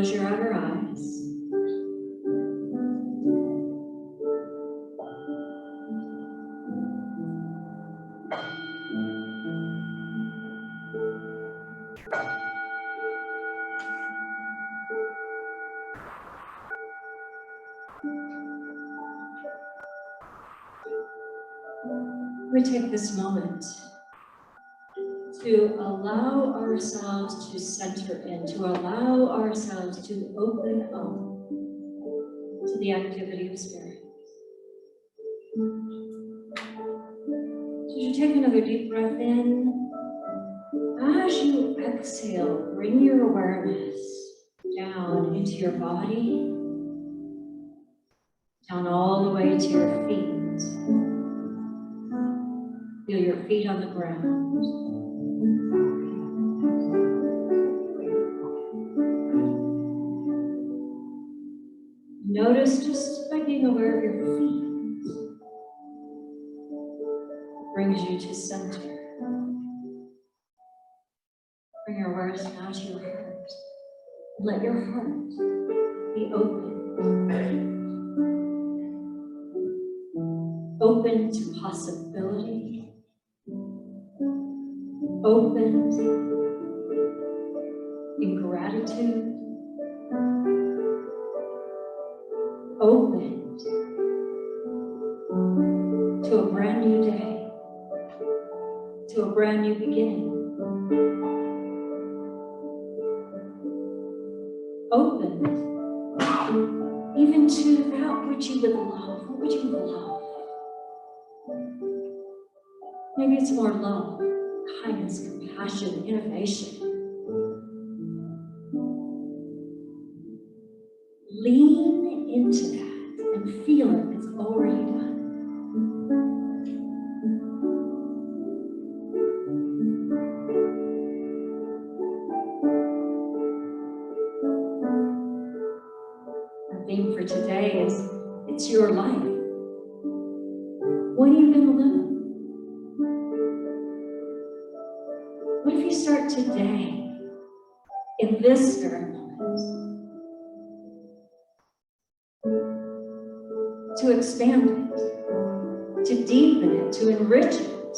close your outer eyes. We take this moment to allow ourselves to center in, to allow ourselves to open up to the activity of spirit. So you take another deep breath in. As you exhale, bring your awareness down into your body, down all the way to your feet. Feel your feet on the ground. Notice just by being aware of your feet brings you to center. Bring your awareness now to your heart. Let your heart be open. Open to possibility. Open in gratitude. Open to a brand new day, to a brand new beginning. Open even to that which you would love. What would you love? Maybe it's more love, kindness, compassion, innovation. Lean into that and feel it. It's already done. Our theme for today is, it's your life. What are you going to live? What if you start today, in this very moment, to expand it, to deepen it, to enrich it,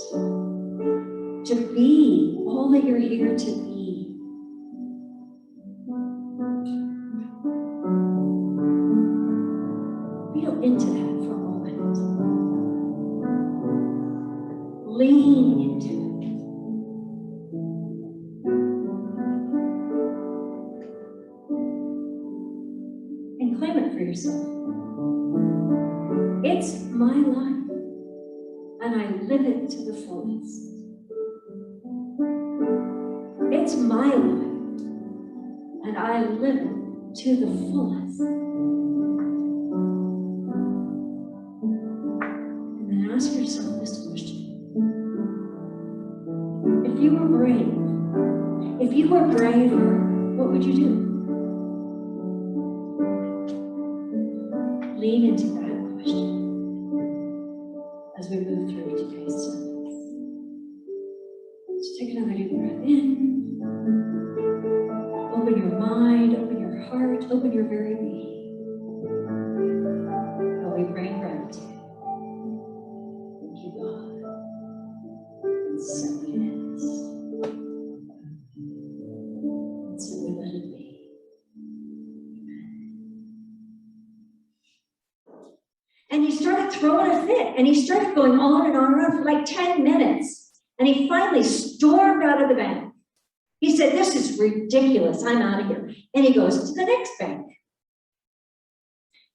to be all that you're here to be. Feel into that for a moment. Lean into it. And claim it for yourself. It's my life, and I live it to the fullest. It's my life, and I live it to the fullest. And then ask yourself this question. If you were brave, if you were braver, what would you do? Lean into that question as we move through today's service. Just take another deep breath in. Open your mind, open your heart, open your very being. While we pray in gratitude. Thank you, God. And so it is. And so we let it be. And he started throwing a fit, and he started going on and on and on for like 10 minutes. And he finally stormed out of the bank. He said, this is ridiculous, I'm out of here. And he goes to the next bank.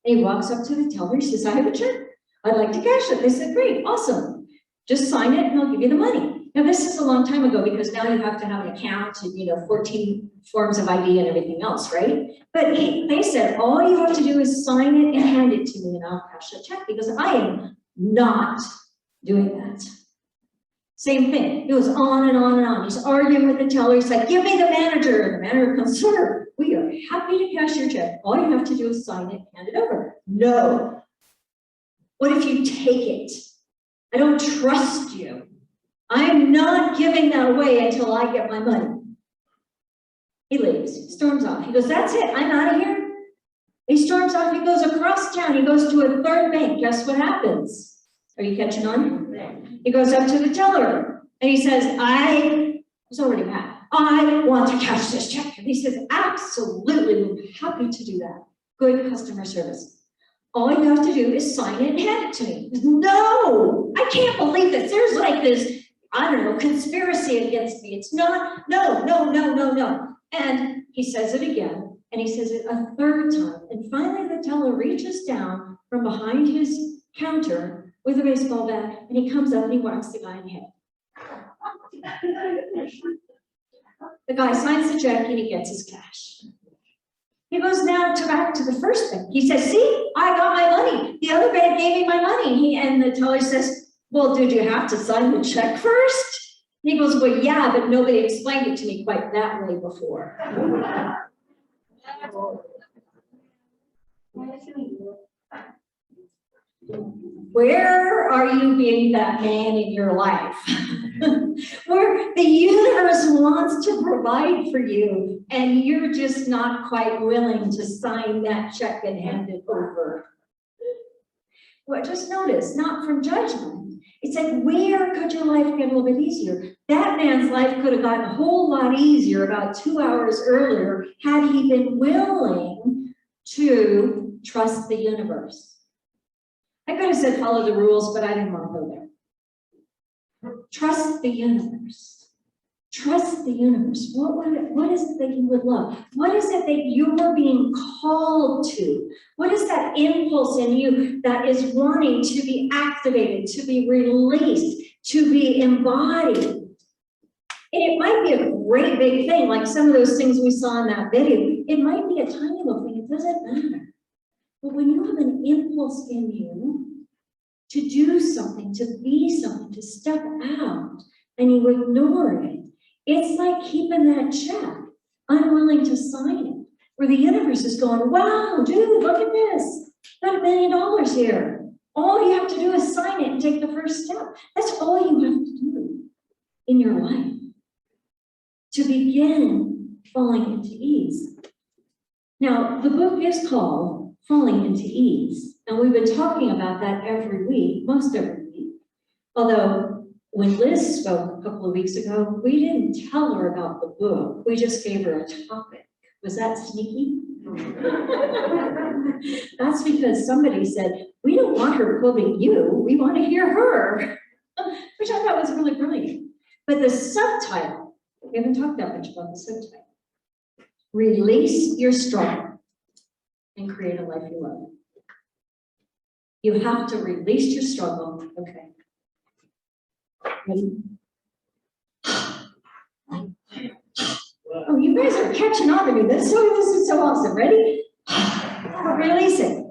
And he walks up to the teller, he says, I have a check. I'd like to cash it. They said, great, awesome. Just sign it and I'll give you the money. Now this is a long time ago because now you have to have an account and 14 forms of ID and everything else, right? But they said, all you have to do is sign it and hand it to me and I'll cash the check because I am not doing that. Same thing. It was on and on and on. He's arguing with the teller. He's like, give me the manager. And the manager comes, sir, we are happy to cash your check. All you have to do is sign it and hand it over. No. What if you take it? I don't trust you. I'm not giving that away until I get my money. He leaves. leaves, storms off. He goes, that's it, I'm out of here. He storms off, he goes across town, he goes to a third bank. Guess what happens? Are you catching on? He goes up to the teller and he says, it's already mad. I want to cash this check. And he says, absolutely, we're happy to do that. Good customer service. All you have to do is sign it and hand it to me. No, I can't believe this. There's like this, I don't know, conspiracy against me. It's not, no. And he says it again, and he says it a third time. And finally the teller reaches down from behind his counter with a baseball bat, and he comes up and he whacks the guy in the head. The guy signs the check and he gets his cash. He goes now back to the first bank. He says, see, I got my money. The other bank gave me my money. And the teller says, well, did you have to sign the check first? And he goes, well, yeah, but nobody explained it to me quite that way before. Where are you being that man in your life? Where the universe wants to provide for you, and you're just not quite willing to sign that check and hand it over. Well, just notice, not from judgment. It's like, where could your life get a little bit easier? That man's life could have gotten a whole lot easier about 2 hours earlier had he been willing to trust the universe. I could have said follow the rules, but I didn't want to go there. Trust the universe. Trust the universe. What is it that you would love? What is it that you're being called to? What is that impulse in you that is wanting to be activated, to be released, to be embodied? And it might be a great big thing, like some of those things we saw in that video. It might be a tiny little thing, it doesn't matter. But when you have an impulse in you to do something, to be something, to step out, and you ignore it, it's like keeping that check, unwilling to sign it, where the universe is going, wow, dude, look at this. Got $1 million here. All you have to do is sign it and take the first step. That's all you have to do in your life to begin falling into ease. Now, the book is called Falling into Ease. And we've been talking about that every week, most every week. Although when Liz spoke a couple of weeks ago, we didn't tell her about the book. We just gave her a topic. Was that sneaky? That's because somebody said, we don't want her quoting you, we want to hear her, which I thought was really brilliant. But the subtitle, we haven't talked that much about the subtitle. Release your struggle and create a life you love. You have to release your struggle. Okay. Ready? Oh, you guys are catching on to me. This is so awesome. Ready? Release it.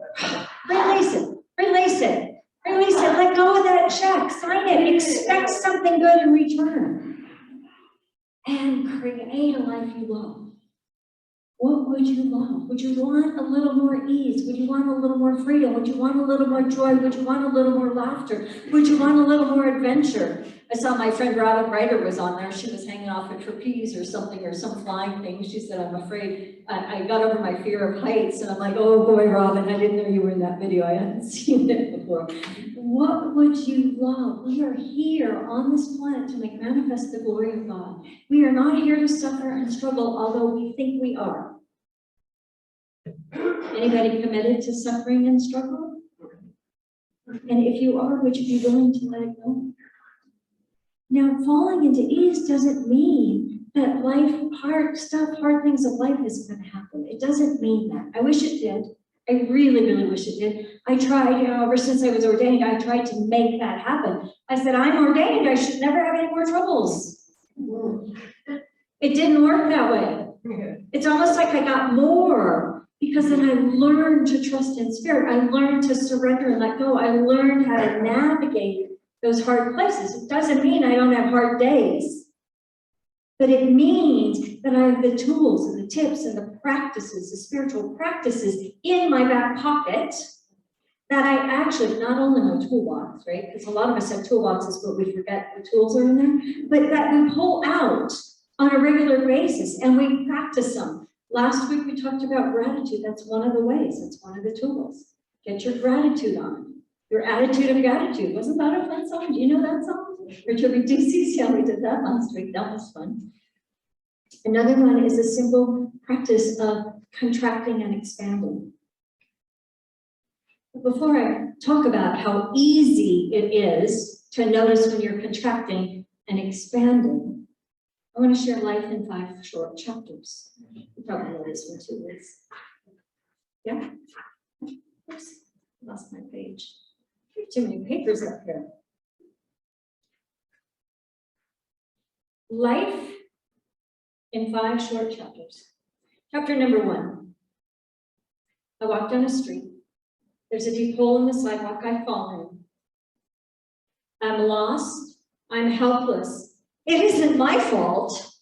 Release it. Release it. Release it. Let go of that check. Sign it. Expect something good in return. And create a life you love. What would you love? Would you want a little more ease? Would you want a little more freedom? Would you want a little more joy? Would you want a little more laughter? Would you want a little more adventure? I saw my friend Robin Ryder was on there. She was hanging off a trapeze or something, or some flying thing. She said, I'm afraid, I got over my fear of heights. And I'm like, oh boy, Robin, I didn't know you were in that video. I hadn't seen it before. What would you love? We are here on this planet to make manifest the glory of God. We are not here to suffer and struggle, although we think we are. Anybody committed to suffering and struggle? And if you are, would you be willing to let it go? Now, falling into ease doesn't mean that hard things of life isn't going to happen. It doesn't mean that. I wish it did. I really, really wish it did. I tried, ever since I was ordained, I tried to make that happen. I said, I'm ordained. I should never have any more troubles. It didn't work that way. It's almost like I got more because then I learned to trust in spirit. I learned to surrender and let go. I learned how to navigate those hard places. It doesn't mean I don't have hard days, but it means that I have the tools and the tips and the practices, the spiritual practices in my back pocket that I actually, not only my toolbox, right? Because a lot of us have toolboxes, but we forget the tools are in there, but that we pull out on a regular basis and we practice them. Last week, we talked about gratitude. That's one of the ways. That's one of the tools. Get your gratitude on. Your attitude of gratitude. Wasn't that a fun song? Do you know that song? Richard DC's, yeah, we did that last week. That was fun. Another one is a simple practice of contracting and expanding. But before I talk about how easy it is to notice when you're contracting and expanding, I want to share life in 5 short chapters. You probably know this one too, Liz. Yeah? Oops, lost my page. Too many papers up here. Life in 5 short chapters. Chapter number 1. I walk down a street. There's a deep hole in the sidewalk. I fall in. I'm lost. I'm helpless. It isn't my fault.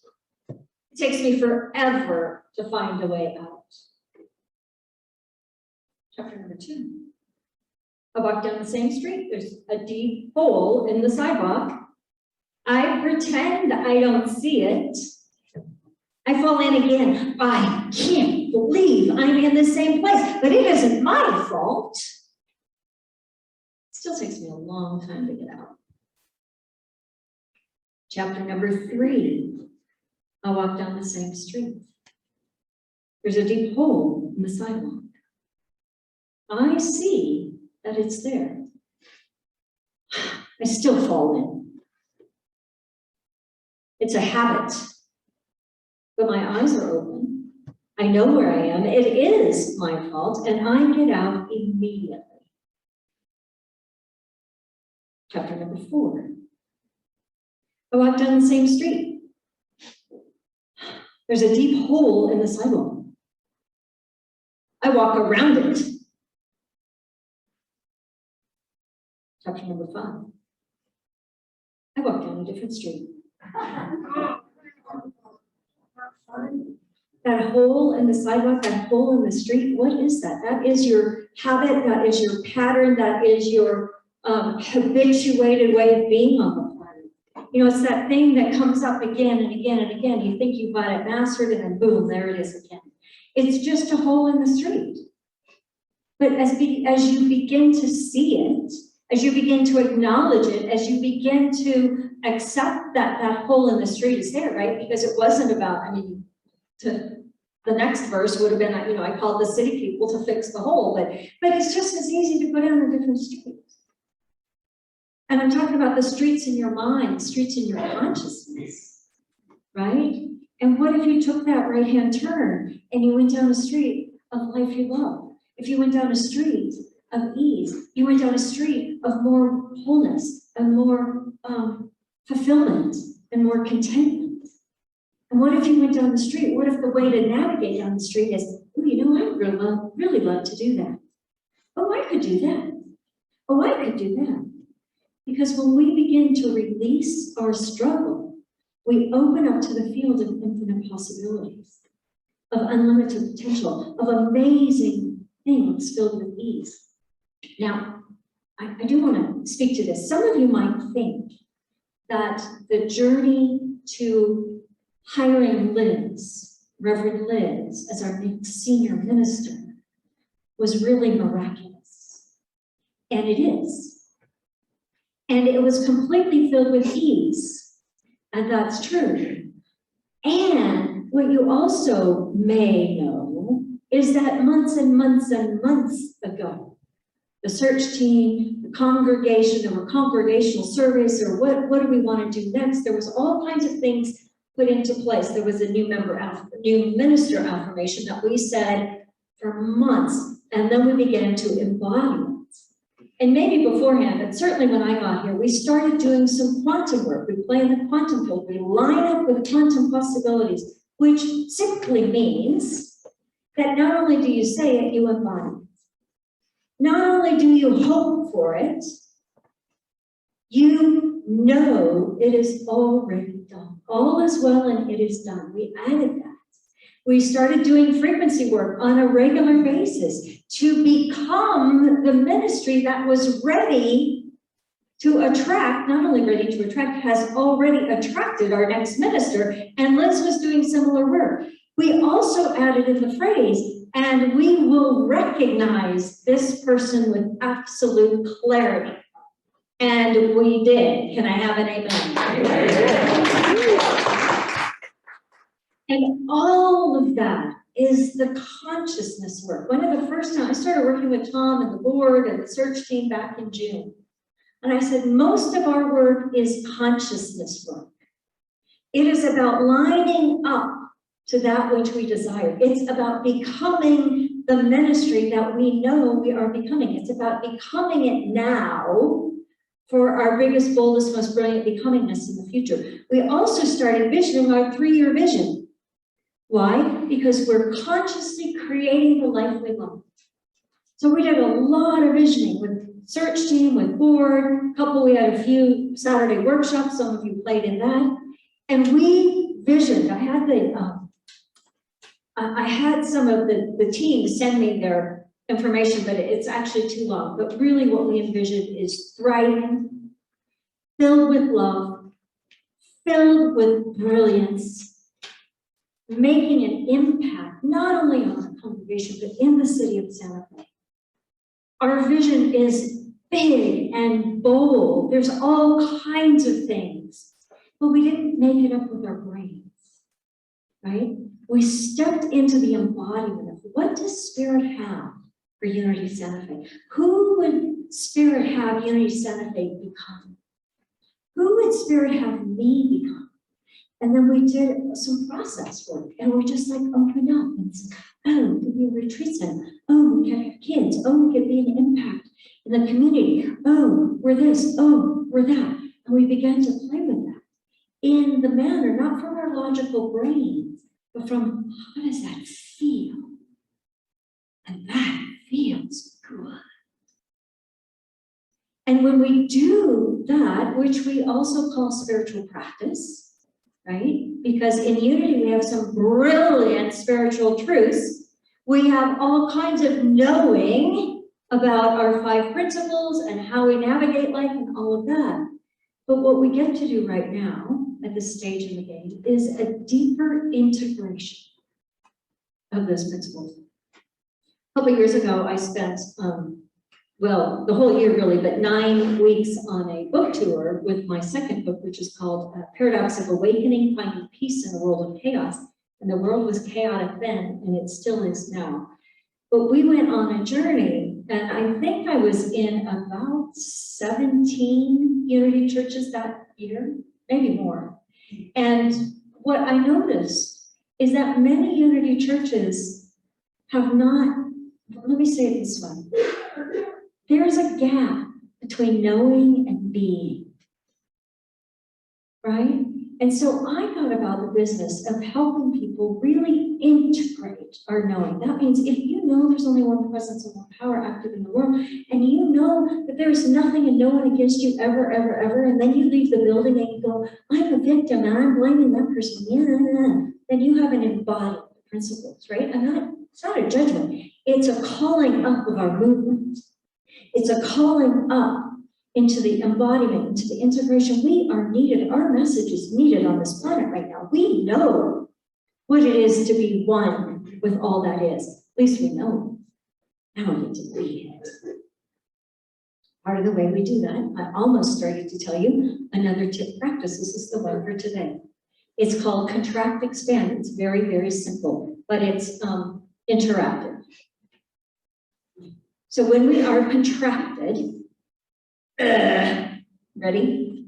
It takes me forever to find a way out. Chapter number 2. I walk down the same street. There's a deep hole in the sidewalk. I pretend I don't see it. I fall in again. I can't believe I'm in the same place, but it isn't my fault. It still takes me a long time to get out. Chapter number 3. I walk down the same street. There's a deep hole in the sidewalk. I see that it's there. I still fall in. It's a habit, but my eyes are open. I know where I am. It is my fault, and I get out immediately. Chapter number 4. I walk down the same street. There's a deep hole in the sidewalk. I walk around it. Chapter number 5. I walk down a different street. That hole in the sidewalk, that hole in the street, what is that? That is your habit, that is your pattern, that is your habituated way of being on the planet. You know, it's that thing that comes up again and again and again. You think you've got it mastered, and then boom, there it is again. It's just a hole in the street. But as you begin to see it, as you begin to acknowledge it, as you begin to accept that that hole in the street is there, right? Because it wasn't about, the next verse would have been, I called the city people to fix the hole, but it's just as easy to go down a different street. And I'm talking about the streets in your mind, streets in your consciousness, right? And what if you took that right-hand turn and you went down a street of life you love? If you went down a street of ease, you went down a street of more wholeness and more fulfillment and more contentment. And what if you went down the street? What if the way to navigate down the street is, oh, I really love to do that. Oh, I could do that. Oh, I could do that. Because when we begin to release our struggle, we open up to the field of infinite possibilities, of unlimited potential, of amazing things filled with ease. Now, I do want to speak to this. Some of you might think that the journey to hiring Liz, Reverend Liz, as our next senior minister was really miraculous. And it is. And it was completely filled with ease. And that's true. And what you also may know is that months and months and months ago, the search team, the congregation, there were congregational surveys, or what do we want to do next? There was all kinds of things put into place. There was a new minister affirmation that we said for months, and then we began to embody it. And maybe beforehand, but certainly when I got here, we started doing some quantum work. We play in the quantum field. We line up with quantum possibilities, which simply means that not only do you say it, you embody it. Not only do you hope for it, you know it is already done. All is well and it is done. We added that. We started doing frequency work on a regular basis to become the ministry that was ready to attract, not only ready to attract, has already attracted our next minister, and Liz was doing similar work. We also added in the phrase, and we will recognize this person with absolute clarity. And we did. Can I have an amen? And all of that is the consciousness work. One of the first times I started working with Tom and the board and the search team back in June. And I said, most of our work is consciousness work. It is about lining up to that which we desire. It's about becoming the ministry that we know we are becoming. It's about becoming it now for our biggest, boldest, most brilliant becomingness in the future. We also started visioning our 3-year vision. Why? Because we're consciously creating the life we love. So we did a lot of visioning with search team, with board, we had a few Saturday workshops, some of you played in that. And we visioned, I had some of the team send me their information, but it's actually too long. But really what we envisioned is thriving, filled with love, filled with brilliance, making an impact, not only on the congregation, but in the city of Santa Fe. Our vision is big and bold. There's all kinds of things, but we didn't make it up with our brains, right? We stepped into the embodiment of what does Spirit have for Unity Santa Fe? Who would Spirit have Unity Santa Fe become? Who would Spirit have me become? And then we did some process work, and we just like opened up and said, oh, we could be a retreat center. Oh, we could have kids. Oh, we could be an impact in the community. Oh, we're this. Oh, we're that. And we began to play with that in the manner, not from our logical brains, but from how does that feel? And that feels good. And when we do that, which we also call spiritual practice, right? Because in Unity, we have some brilliant spiritual truths. We have all kinds of knowing about our 5 principles and how we navigate life and all of that. But what we get to do right now at this stage in the game is a deeper integration of those principles. A couple of years ago, I spent, well, the whole year really, but 9 weeks on a book tour with my second book, which is called Paradox of Awakening, Finding Peace in a World of Chaos. And the world was chaotic then, and it still is now. But we went on a journey, and I think I was in about 17 Unity churches that year, maybe more. And what I noticed is that many Unity churches have not, let me say it this way. There's a gap between knowing and being, right? And so I thought about the business of helping people really integrate our knowing. That means if you know there's only one presence and one power active in the world, and you know that there is nothing and no one against you ever, ever, ever, and then you leave the building and you go, I'm a victim and I'm blaming that person, then you haven't embodied the principles, right? And it's not a judgment. It's a calling up of our movement. It's a calling up into the embodiment, into the integration. We are needed. Our message is needed on this planet right now. We know what it is to be one with all that is. At least we know. Now we get to be it. Part of the way we do that, I almost started to tell you another tip practice. This is the one for today. It's called Contract Expand. It's very, very simple, but it's interactive. So when we are contracted, ready?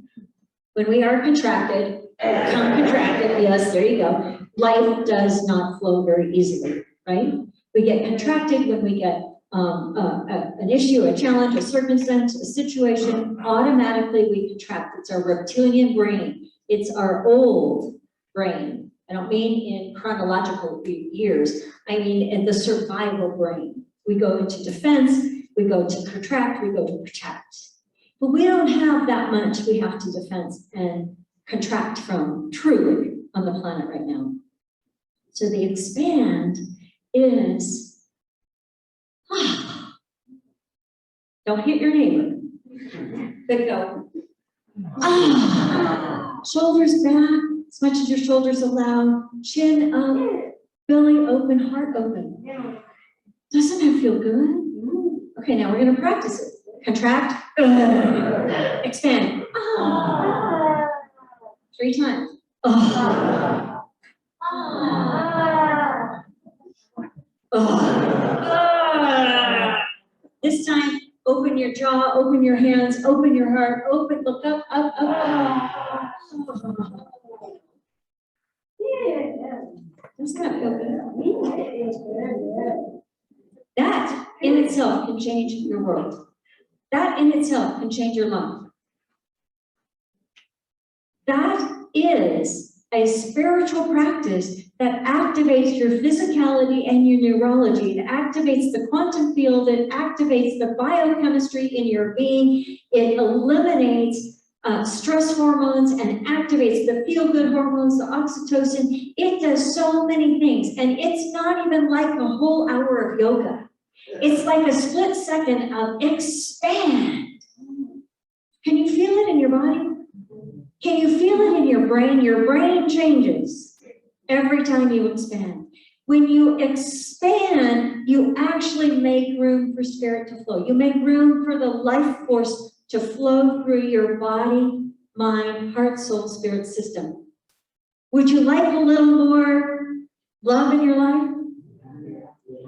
When we are contracted, yes, there you go. Life does not flow very easily, right? We get contracted when we get an issue, a challenge, a circumstance, a situation, automatically we contract. It's our reptilian brain. It's our old brain. I don't mean in chronological years. I mean in the survival brain. We go into defense, we go to contract, we go to protect. But we don't have that much we have to defense and contract from truly on the planet right now. So the expand is, don't hit your neighbor, but go, shoulders back, as much as your shoulders allow, chin up, belly open, heart open. Doesn't that feel good? Okay, now we're going to practice it. Contract, expand. 3 times. This time, open your jaw, open your hands, open your heart, open, look up, up, up. Doesn't that feel good? That in itself can change your world. That in itself can change your life. That is a spiritual practice that activates your physicality and your neurology. It activates the quantum field. It activates the biochemistry in your being. It eliminates stress hormones and activates the feel-good hormones, the oxytocin. It does so many things. And it's not even like a whole hour of yoga. It's like a split second of expand. Can you feel it in your body? Can you feel it in your brain? Your brain changes every time you expand. When you expand, you actually make room for spirit to flow. You make room for the life force to flow through your body, mind, heart, soul, spirit system. Would you like a little more love in your life?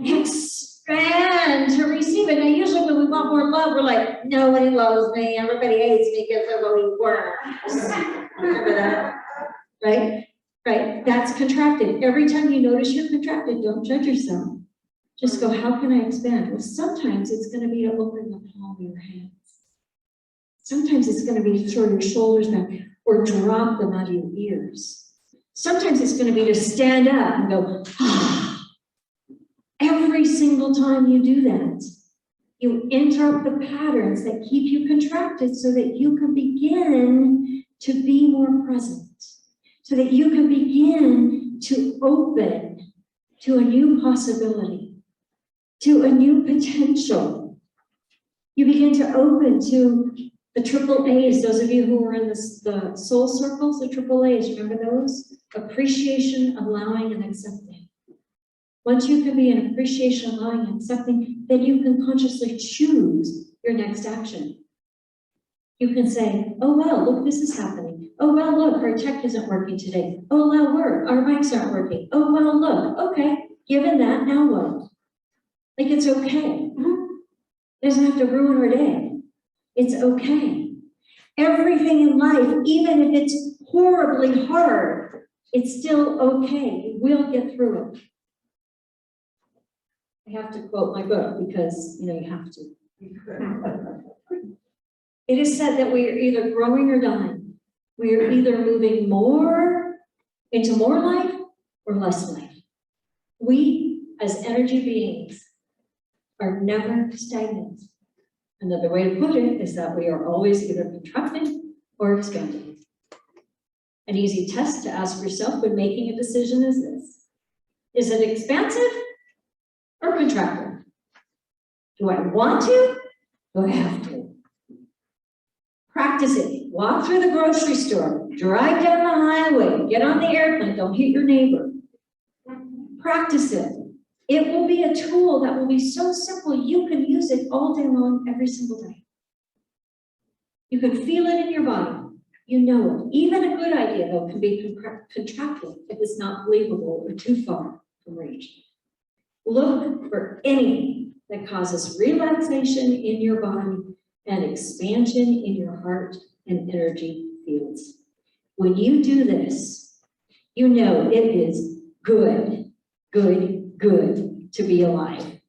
Expand to receive it. Now, usually when we want more love, we're like, nobody loves me, everybody hates me because they're really worms. Remember that? Right? Right? That's contracted. Every time you notice you're contracted, don't judge yourself. Just go, how can I expand? Well, sometimes it's going to be to open the palm of your hands. Sometimes it's going to be to throw your shoulders back or drop them out of your ears. Sometimes it's going to be to stand up and go, ah. Every single time you do that, you interrupt the patterns that keep you contracted so that you can begin to be more present, so that you can begin to open to a new possibility, to a new potential. You begin to open to the triple A's. Those of you who were in the soul circles, the triple A's, remember those? Appreciation, allowing, and accepting. Once you can be in appreciation, allowing, and accepting, then you can consciously choose your next action. You can say, oh, well, look, this is happening. Oh, well, look, our tech isn't working today. Oh, well, our mics aren't working. Oh, well, look, okay, given that, now what? Like, it's okay. It doesn't have to ruin our day. It's okay. Everything in life, even if it's horribly hard, it's still okay. You will get through it. I have to quote my book because, you have to. It is said that we are either growing or dying. We are either moving more into more life or less life. We, as energy beings, are never stagnant. Another way to put it is that we are always either contracting or expanding. An easy test to ask yourself when making a decision is this: is it expansive or contractive? Do I want to? Do I have to? Practice it. Walk through the grocery store, drive down the highway, get on the airplane, don't hit your neighbor. Practice it. It will be a tool that will be so simple you can use it all day long, every single day. You can feel it in your body. You know it. Even a good idea, though, can be contracted if it's not believable or too far from reach. Look for anything that causes relaxation in your body and expansion in your heart and energy fields. When you do this, you know it is good to be alive.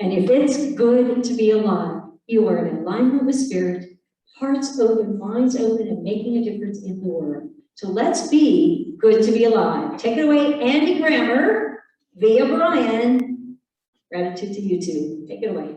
And if it's good to be alive, you are in alignment with spirit, hearts open, minds open, and making a difference in the world. So let's be good to be alive. Take it away, Andy Grammer, via Brian. Gratitude to you too. Take it away.